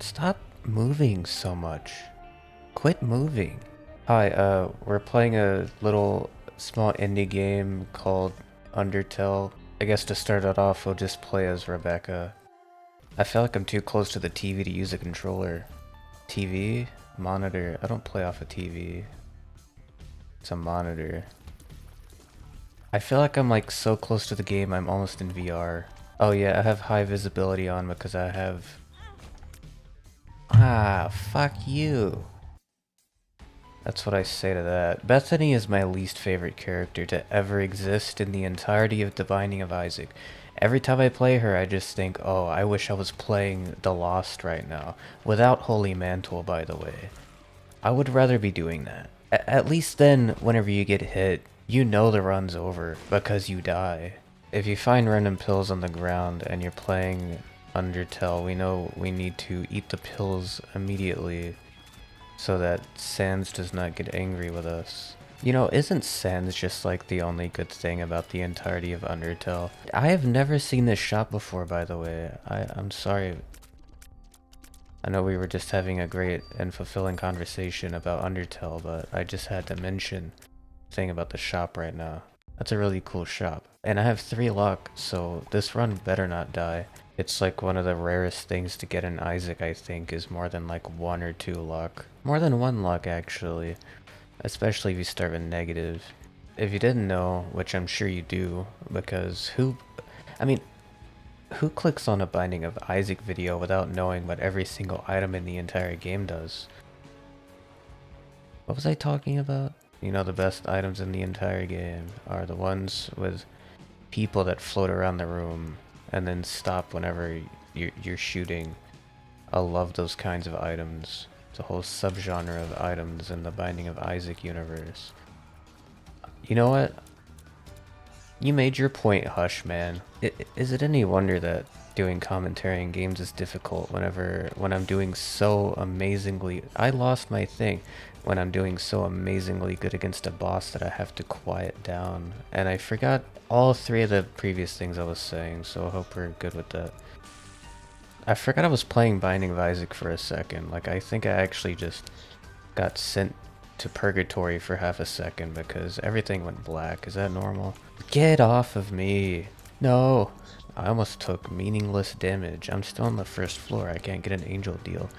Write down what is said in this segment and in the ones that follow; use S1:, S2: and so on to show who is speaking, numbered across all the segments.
S1: Stop moving so much. Quit moving. Hi, we're playing a little small indie game called Undertale. I guess to start it off, we'll just play as Rebecca. I feel like I'm too close to the TV to use a controller. TV? Monitor. I don't play off a TV. It's a monitor. I feel like I'm like so close to the game, I'm almost in VR. Oh yeah, I have high visibility on because I have... Ah, fuck you. That's what I say to that. Bethany is my least favorite character to ever exist in the entirety of The Binding of Isaac. Every time I play her, I just think, oh, I wish I was playing The Lost right now. Without Holy Mantle, by the way. I would rather be doing that. At least then, whenever you get hit, you know the run's over, because you die. If you find random pills on the ground and you're playing Undertale, we know we need to eat the pills immediately so that Sans does not get angry with us. You know, isn't Sans just like the only good thing about the entirety of Undertale? I have never seen this shop before, by the way. I'm sorry. I know we were just having a great and fulfilling conversation about Undertale, but I just had to mention the thing about the shop right now. That's a really cool shop. And I have 3 luck, so this run better not die. It's like one of the rarest things to get in Isaac, I think, is more than like 1 or 2 luck. More than 1 luck, actually. Especially if you start with negative. If you didn't know, which I'm sure you do, because I mean, who clicks on a Binding of Isaac video without knowing what every single item in the entire game does? What was I talking about? You know, the best items in the entire game are the ones with people that float around the room and then stop whenever you're shooting. I love those kinds of items. It's a whole subgenre of items in the Binding of Isaac universe. You know what? You made your point, Hush, man. Is it any wonder that doing commentary in games is difficult when I'm doing so amazingly... I lost my thing when I'm doing so amazingly good against a boss that I have to quiet down. And I forgot all 3 of the previous things I was saying, so I hope we're good with that. I forgot I was playing Binding of Isaac for a second. Like, I think I actually just got sent to purgatory for half a second because everything went black. Is that normal? Get off of me! No! I almost took meaningless damage. I'm still on the 1st floor. I can't get an angel deal.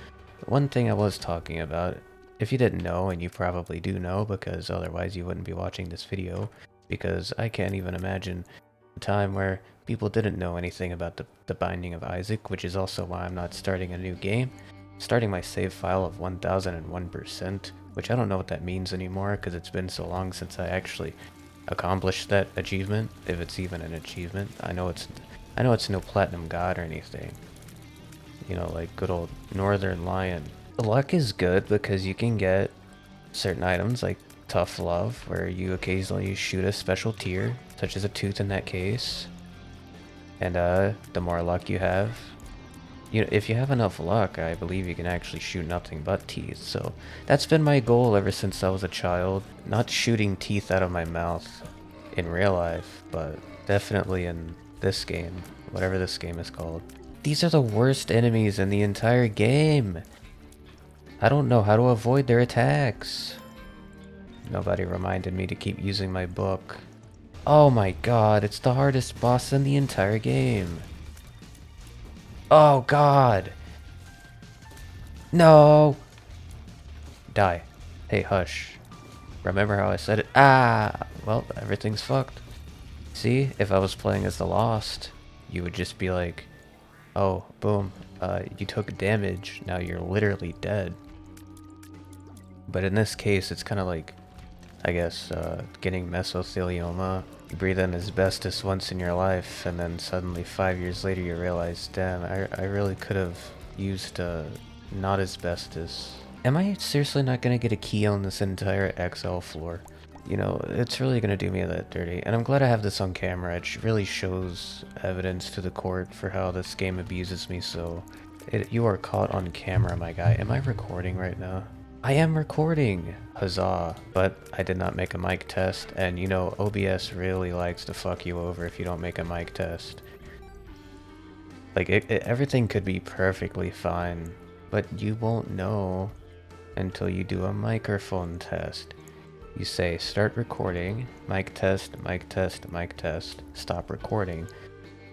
S1: One thing I was talking about, if you didn't know, and you probably do know because otherwise you wouldn't be watching this video, because I can't even imagine a time where people didn't know anything about the Binding of Isaac, which is also why I'm not starting a new game. Starting my save file of 1001%, which I don't know what that means anymore because it's been so long since I actually accomplished that achievement, if it's even an achievement. I know it's no platinum god or anything. You know, like good old Northern Lion. The luck is good because you can get certain items like Tough Love, where you occasionally shoot a special tier, such as a tooth in that case. And the more luck you have, if you have enough luck, I believe you can actually shoot nothing but teeth. So that's been my goal ever since I was a child. Not shooting teeth out of my mouth in real life, but definitely in this game, whatever this game is called. These are the worst enemies in the entire game. I don't know how to avoid their attacks. Nobody reminded me to keep using my book. Oh my god, it's the hardest boss in the entire game. Oh god! No! Die. Hey, hush. Remember how I said it? Ah! Well, everything's fucked. See, if I was playing as the Lost, you would just be like, oh, boom, you took damage, now you're literally dead. But in this case, it's kind of like, I guess, getting mesothelioma. You breathe in asbestos once in your life, and then suddenly 5 years later you realize, damn, I really could have used, not asbestos. Am I seriously not gonna get a key on this entire XL floor? You know, it's really gonna do me that dirty. And I'm glad I have this on camera. It really shows evidence to the court for how this game abuses me, so... you are caught on camera, my guy. Am I recording right now? I am recording! Huzzah. But I did not make a mic test, and you know, OBS really likes to fuck you over if you don't make a mic test. Like, everything could be perfectly fine but you won't know until you do a microphone test. You say start recording, mic test, mic test, mic test, stop recording.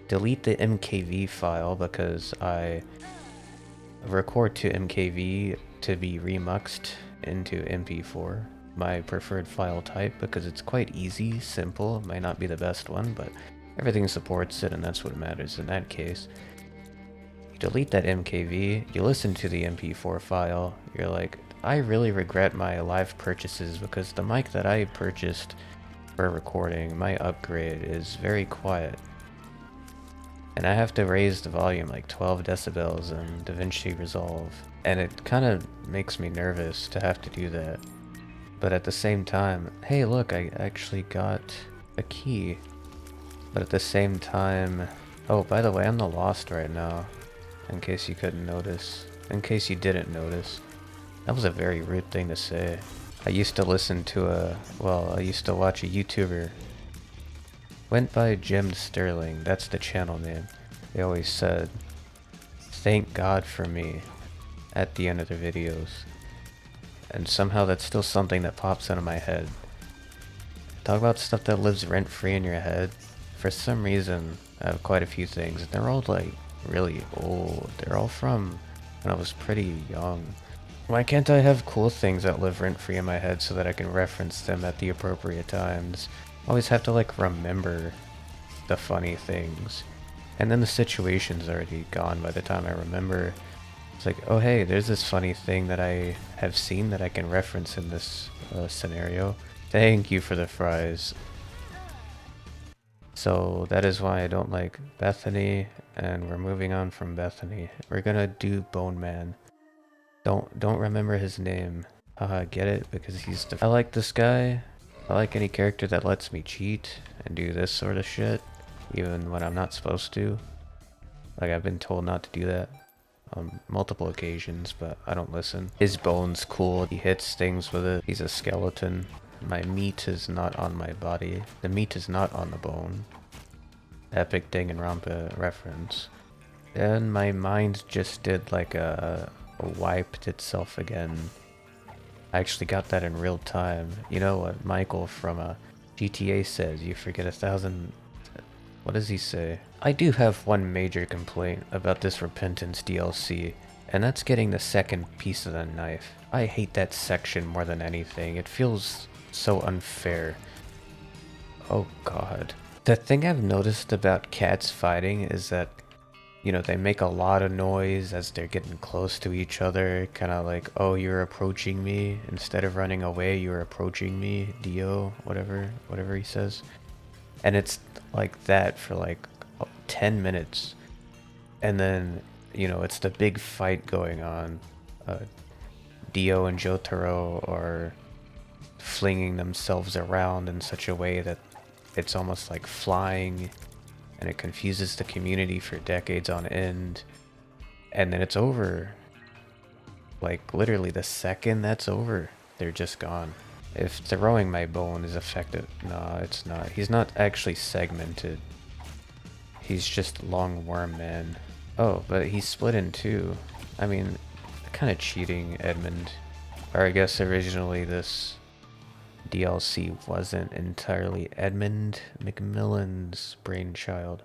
S1: Delete the MKV file because I record to MKV to be remuxed into MP4, my preferred file type, because it's quite easy, simple, might not be the best one, but everything supports it and that's what matters in that case. You delete that MKV, you listen to the MP4 file, you're like, I really regret my live purchases because the mic that I purchased for recording, my upgrade, is very quiet. And I have to raise the volume like 12 decibels in DaVinci Resolve. And it kind of makes me nervous to have to do that. But at the same time, hey look, I actually got a key. But at the same time... Oh, by the way, I'm the Lost right now. In case you couldn't notice. In case you didn't notice. That was a very rude thing to say. I used to listen to I used to watch a YouTuber. Went by Jim Sterling, that's the channel name. They always said, thank God for me, at the end of their videos. And somehow that's still something that pops out of my head. Talk about stuff that lives rent-free in your head. For some reason, I have quite a few things. They're all like really old. They're all from when I was pretty young. Why can't I have cool things that live rent-free in my head so that I can reference them at the appropriate times? Always have to like remember the funny things, and then the situation's already gone by the time I remember. It's like, oh hey, there's this funny thing that I have seen that I can reference in this scenario. Thank you for the fries. So that is why I don't like Bethany, and we're moving on from Bethany. We're gonna do Bone Man. Don't remember his name. Haha, get it? Because he's I like this guy. I like any character that lets me cheat and do this sort of shit, even when I'm not supposed to. Like, I've been told not to do that on multiple occasions, but I don't listen. His bone's cool, he hits things with it. He's a skeleton. My meat is not on my body. The meat is not on the bone. Epic Danganronpa reference. And my mind just did like a wiped itself again. I actually got that in real time. You know what Michael from GTA says, you forget 1,000... What does he say? I do have one major complaint about this Repentance DLC, and that's getting the second piece of the knife. I hate that section more than anything. It feels so unfair. Oh god. The thing I've noticed about cats fighting is that, you know, they make a lot of noise as they're getting close to each other, kind of like, oh, you're approaching me. Instead of running away, you're approaching me, Dio, whatever he says. And it's like that for like 10 minutes. And then, you know, it's the big fight going on. Dio and Jotaro are flinging themselves around in such a way that it's almost like flying, and it confuses the community for decades on end, and then it's over. Like, literally the second that's over, they're just gone. If throwing my bone is effective, no, it's not. He's not actually segmented. He's just long worm man. Oh, but he's split in two. I mean, kind of cheating, Edmund. Or I guess originally this DLC wasn't entirely Edmund McMillan's brainchild.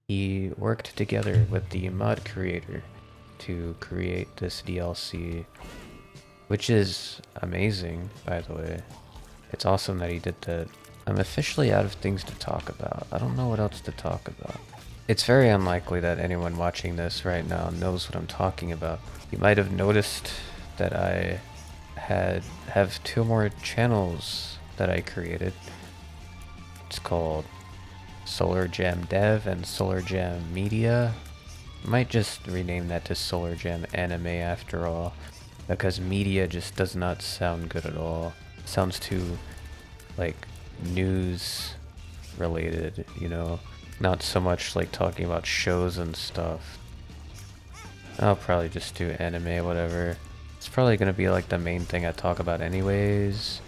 S1: He worked together with the mod creator to create this DLC, which is amazing, by the way. It's awesome that he did that. I'm officially out of things to talk about. I don't know what else to talk about. It's very unlikely that anyone watching this right now knows what I'm talking about. You might have noticed that I have two more channels that I created. It's called SolarJam Dev and SolarJam Media. I might just rename that to SolarJam Anime after all, because media just does not sound good at all. It sounds too, like, news related, you know? Not so much like talking about shows and stuff. I'll probably just do anime, whatever. It's probably gonna be like the main thing I talk about anyways.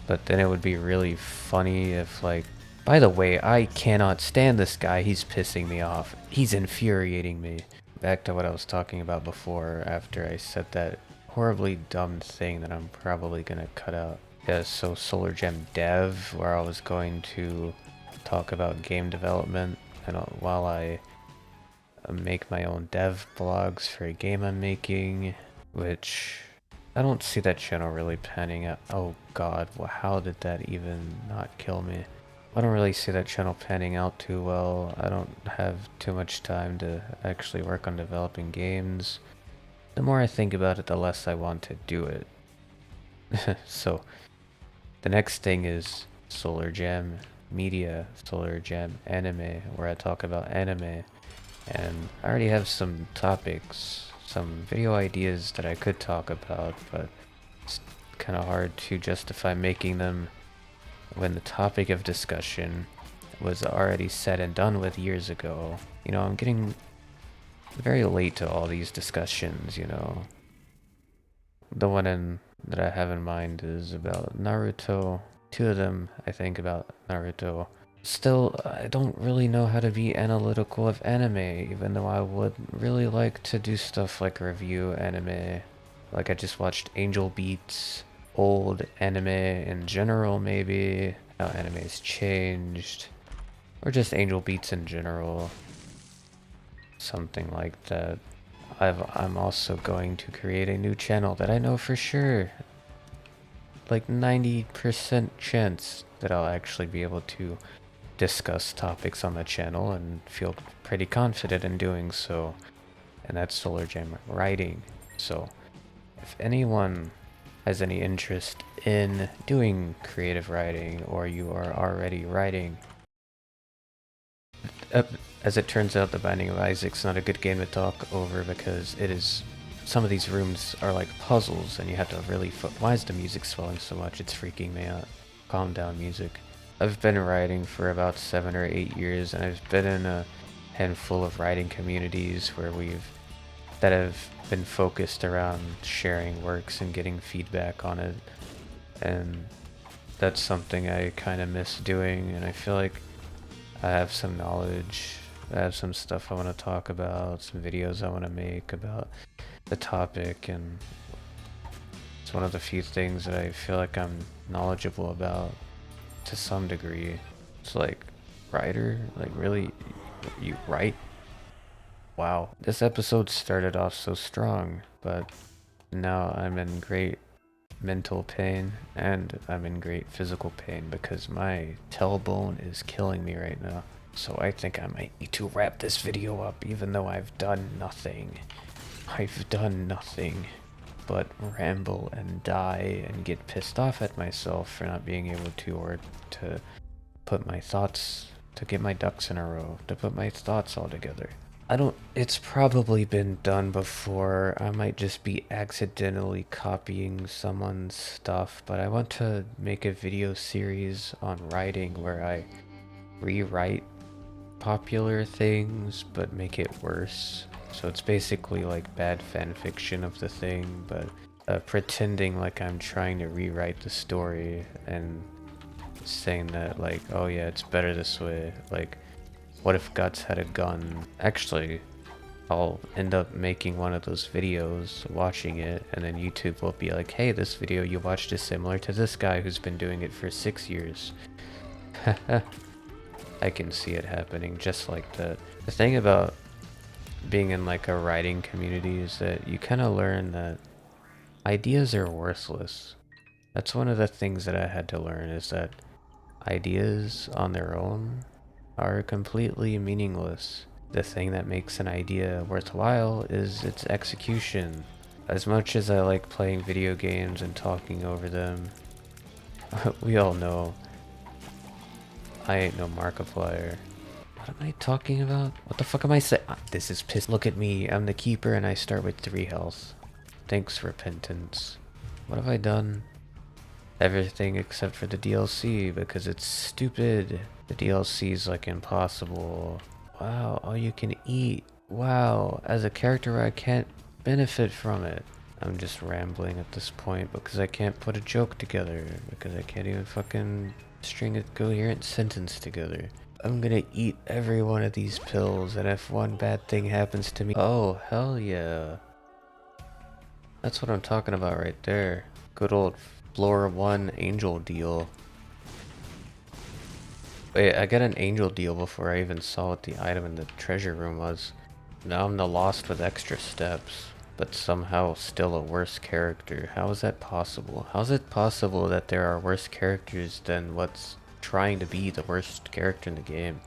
S1: But then it would be really funny if, like, by the way, I cannot stand this guy. He's pissing me off. He's infuriating me. back to what I was talking about before after I said that horribly dumb thing that I'm probably gonna cut out. Yeah, so SolarJam Dev, where I was going to talk about game development, and while I make my own dev blogs for a game I'm making, which I don't see that channel really panning out. Oh god, well, how did that even not kill me? I don't really see that channel panning out too well. I don't have too much time to actually work on developing games. The more I think about it, the less I want to do it. So, the next thing is SolarJam Media, SolarJam Anime, where I talk about anime. And I already have some topics, some video ideas that I could talk about, but it's kind of hard to justify making them when the topic of discussion was already said and done with years ago. You know, I'm getting very late to all these discussions, you know. The one that I have in mind is about Naruto. Two of them, I think, about Naruto. Still, I don't really know how to be analytical of anime, even though I would really like to do stuff like review anime. Like I just watched Angel Beats, old anime in general maybe, how anime's changed, or just Angel Beats in general. Something like that. I'm also going to create a new channel that I know for sure, like 90% chance that I'll actually be able to discuss topics on the channel and feel pretty confident in doing so, and that's SolarJam writing. So if anyone has any interest in doing creative writing, or you are already writing, as it turns out, The Binding of Isaac's not a good game to talk over because it is, some of these rooms are like puzzles and you have to really why is the music swelling so much? It's freaking me out. Calm down, music. I've been writing for about 7 or 8 years, and I've been in a handful of writing communities that have been focused around sharing works and getting feedback on it, and that's something I kind of miss doing, and I feel like I have some knowledge, I have some stuff I want to talk about, some videos I want to make about the topic, and it's one of the few things that I feel like I'm knowledgeable about to some degree. It's like, writer? Like, really? You write? Wow. This episode started off so strong, but now I'm in great mental pain and I'm in great physical pain because my tailbone is killing me right now. So I think I might need to wrap this video up even though I've done nothing. I've done nothing but ramble and die and get pissed off at myself for not being able to, or to put my thoughts, to get my ducks in a row, to put my thoughts all together. It's probably been done before. I might just be accidentally copying someone's stuff, but I want to make a video series on writing where I rewrite popular things but make it worse. So it's basically like bad fan fiction of the thing, but pretending like I'm trying to rewrite the story and saying that like, oh yeah, it's better this way. Like, what if Guts had a gun? Actually, I'll end up making one of those videos, watching it, and then YouTube will be like, hey, this video you watched is similar to this guy who's been doing it for 6 years. I can see it happening just like that. The thing about being in like a writing community is that you kind of learn that ideas are worthless. That's one of the things that I had to learn, is that ideas on their own are completely meaningless. The thing that makes an idea worthwhile is its execution. As much as I like playing video games and talking over them, we all know I ain't no Markiplier. What am I talking about? What the fuck am I saying? This is piss. Look at me. I'm the keeper and I start with 3 health. Thanks, repentance. What have I done? Everything except for the DLC because it's stupid. The DLC is like impossible. Wow, all you can eat. Wow, as a character I can't benefit from it. I'm just rambling at this point because I can't put a joke together, because I can't even fucking string a coherent sentence together. I'm gonna eat every one of these pills, and if one bad thing happens to me... Oh, hell yeah. That's what I'm talking about right there. Good old floor 1 angel deal. Wait, I got an angel deal before I even saw what the item in the treasure room was. Now I'm the lost with extra steps, but somehow still a worse character. How is that possible? How is it possible that there are worse characters than what's trying to be the worst character in the game?